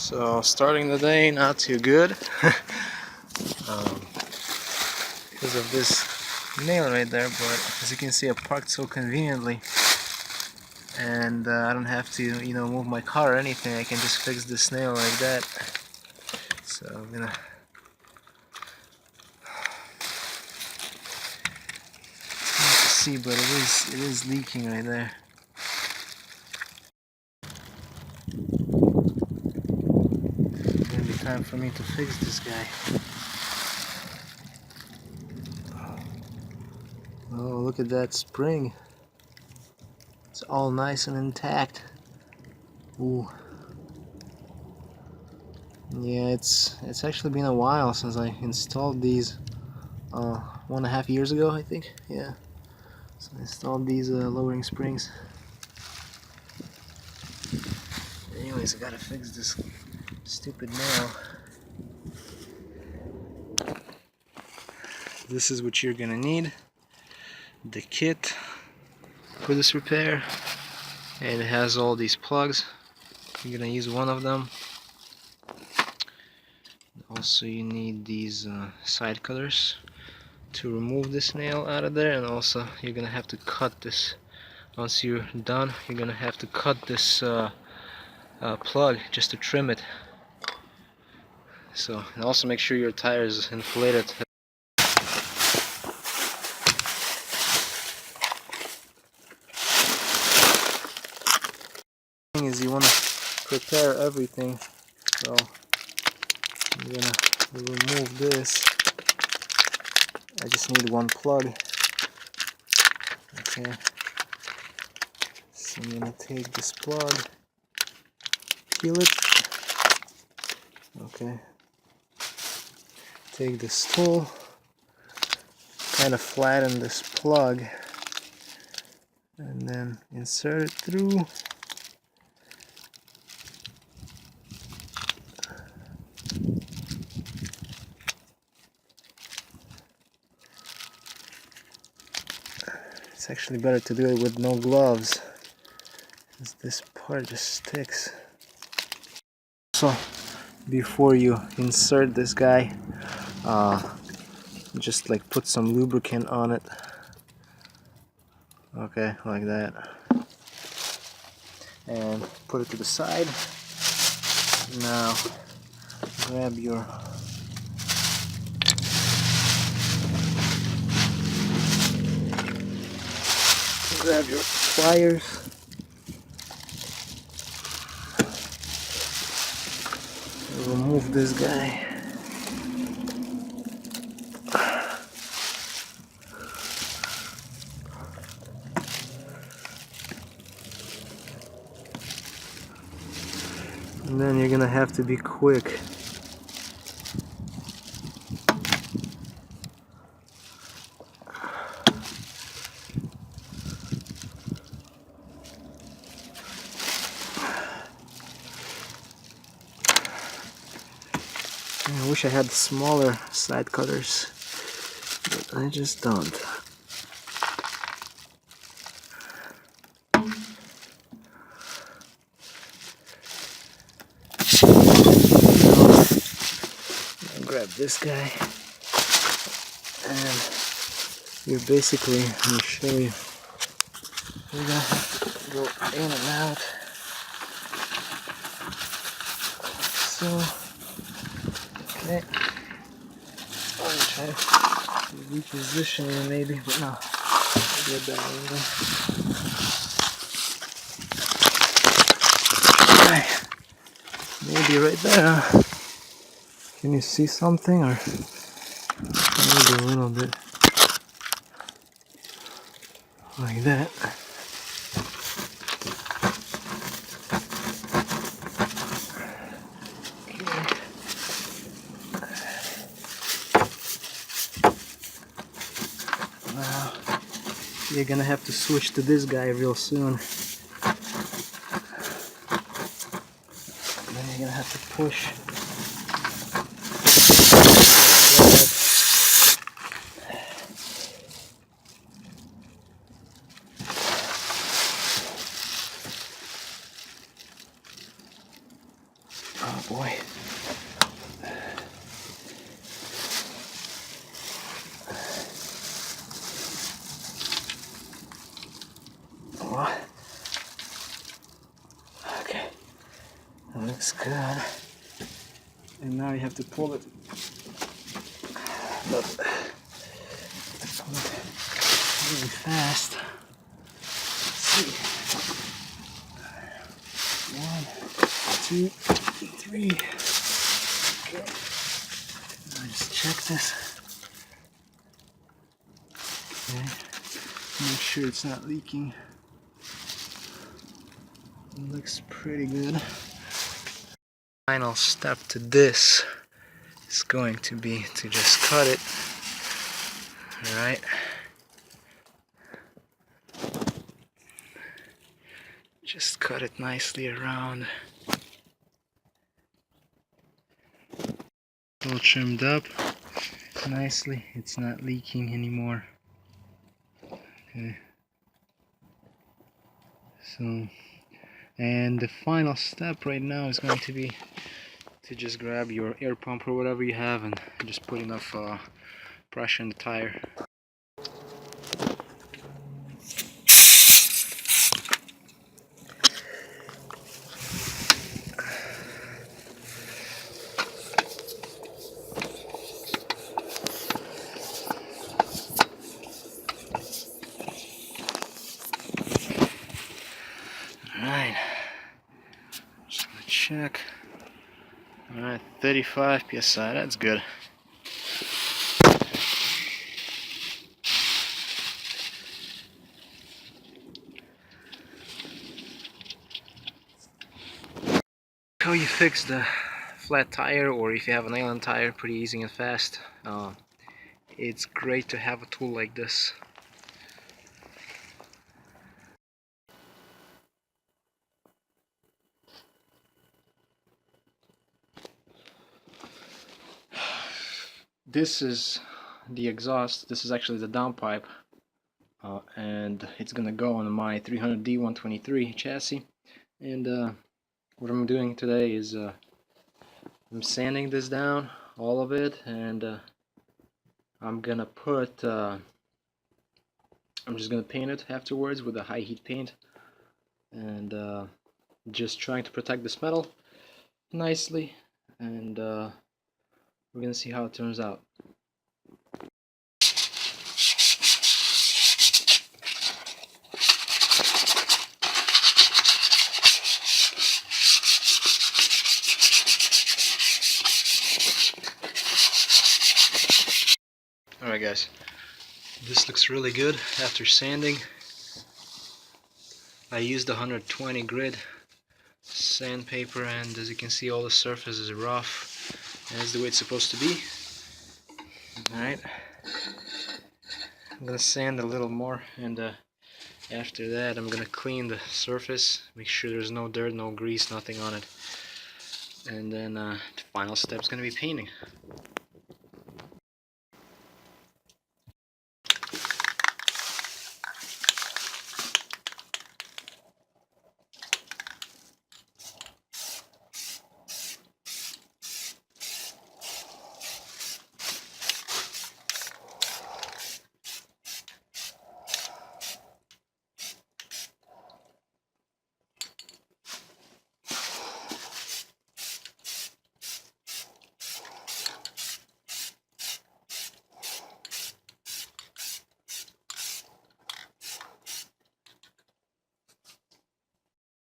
So starting the day not too good because of this nail right there, but as you can see I parked so conveniently and I don't have to move my car or anything. I can just fix this nail like that. So I'm gonna see, but it is leaking right there. It's gonna be time for me to fix this guy. Oh, look at that spring. It's all nice and intact. Ooh. Yeah, it's actually been a while since I installed these. 1.5 years ago, I think. Yeah. So I installed these lowering springs. Anyways, I gotta fix this stupid nail. This is what you're gonna need. The kit for this repair. And it has all these plugs. You're gonna use one of them. Also you need these side cutters to remove this nail out of there, and also you're gonna have to cut this. Once you're done, you're gonna have to cut this plug just to trim it. So, and also make sure your tire is inflated. The thing is, you want to prepare everything. So I'm gonna remove this. I just need one plug. Okay. So I'm gonna take this plug, peel it. Okay. Take this tool, kind of flatten this plug, and then insert it through. It's actually better to do it with no gloves, because this part just sticks. So before you insert this guy, just like put some lubricant on it. Okay, like that. And put it to the side. Now grab your pliers. Remove this guy. And then you're gonna have to be quick. I wish I had smaller side cutters, but I just don't. I'll grab this guy, and you're basically, let me show you, you're gonna have to go in and out. So, okay, I'll try to reposition it maybe, but no, I'll get that angle. Right. Maybe right there. Can you see something, or maybe a little bit like that? Now you're gonna have to switch to this guy real soon. Then you're gonna have to push. boy. What? Okay, that looks good. And now you have to pull it. But really fast. Let's see. 1, 2, 3. Okay. Now just check this. Okay. Make sure it's not leaking. It looks pretty good. Final step to this is going to be to just cut it. Alright. Just cut it nicely around. All trimmed up nicely. It's not leaking anymore. Okay. So, and the final step right now is going to be to just grab your air pump or whatever you have and just put enough pressure in the tire. Alright, just gonna check. Alright, 35 psi, that's good. How you fix the flat tire, or if you have an island tire, pretty easy and fast. It's great to have a tool like this. This is the exhaust. This is actually the downpipe, and it's gonna go on my 300 W123 chassis. And what I'm doing today is I'm sanding this down, all of it, and I'm gonna put I'm just gonna paint it afterwards with a high heat paint, and just trying to protect this metal nicely, and we're gonna see how it turns out. Alright guys, this looks really good after sanding. I used 120 grit sandpaper, and as you can see, all the surface is rough, and that's the way it's supposed to be. Alright, I'm gonna sand a little more, and after that I'm gonna clean the surface, make sure there's no dirt, no grease, nothing on it, and then the final step is gonna be painting.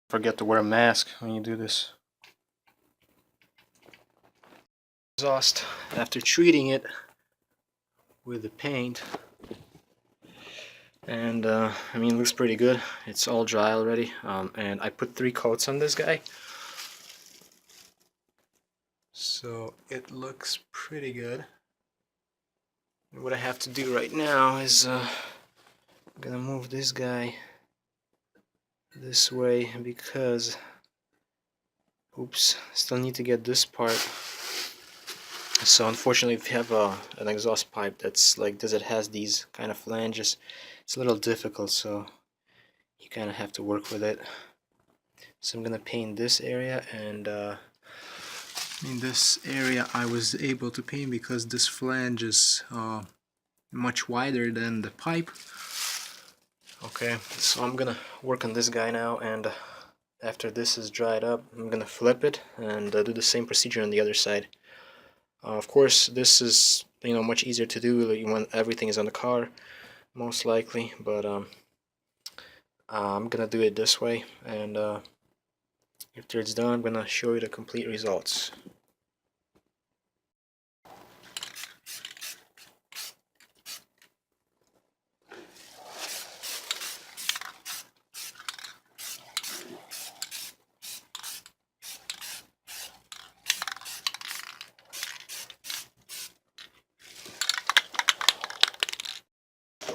Forget to wear a mask when you do this. Exhaust after treating it with the paint, and I mean, it looks pretty good. It's all dry already, and I put 3 coats on this guy, so it looks pretty good. And what I have to do right now is I'm gonna move this guy this way, because oops, still need to get this part. So unfortunately, if you have an exhaust pipe that's like this, it has these kind of flanges, it's a little difficult, so you kind of have to work with it. So I'm gonna paint this area, and In this area I was able to paint because this flange is much wider than the pipe. Okay, so I'm gonna work on this guy now, and after this is dried up, I'm gonna flip it and do the same procedure on the other side. Of course, this is much easier to do when everything is on the car, most likely. But I'm gonna do it this way, and after it's done, I'm gonna show you the complete results.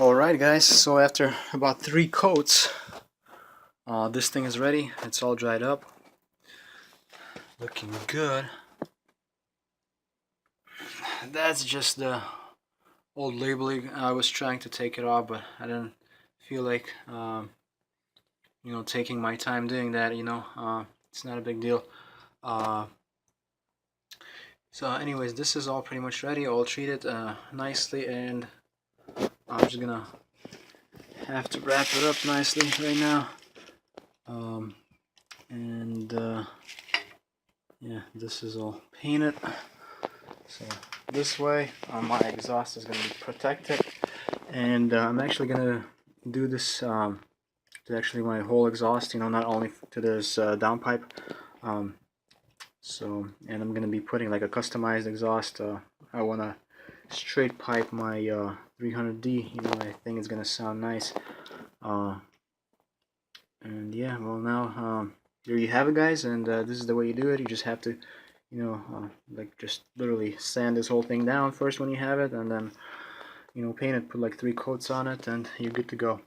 Alright guys, so after about 3 coats, this thing is ready. It's all dried up, looking good. That's just the old labeling. I was trying to take it off, but I didn't feel like taking my time doing that. It's not a big deal. So anyways, this is all pretty much ready, all treated nicely, and I'm just gonna have to wrap it up nicely right now. Yeah, this is all painted. So this way, my exhaust is going to be protected, and I'm actually going to do this to actually my whole exhaust, not only to this downpipe. And I'm going to be putting like a customized exhaust. I want to straight pipe my 300D. I think it's going to sound nice. And yeah, well, now there you have it, guys, and this is the way you do it. You just have to like just literally sand this whole thing down first when you have it, and then paint it, put like 3 coats on it, and you're good to go.